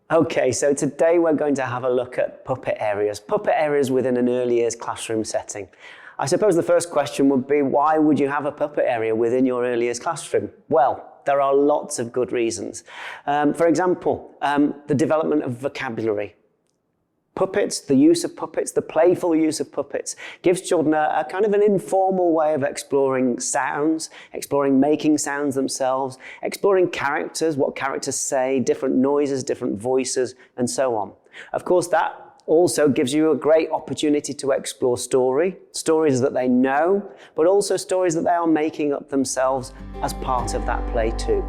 Okay, so today we're going to have a look at puppet areas within an early years classroom setting. I suppose the first question would be, why would you have a puppet area within your early years classroom? Well, there are lots of good reasons. For example, the development of vocabulary. Puppets, the use of puppets, the playful use of puppets gives children a kind of an informal way of exploring sounds, exploring making sounds themselves, exploring characters, what characters say, different noises, different voices, and so on. Of course, that also gives you a great opportunity to explore stories that they know, but also stories that they are making up themselves as part of that play too.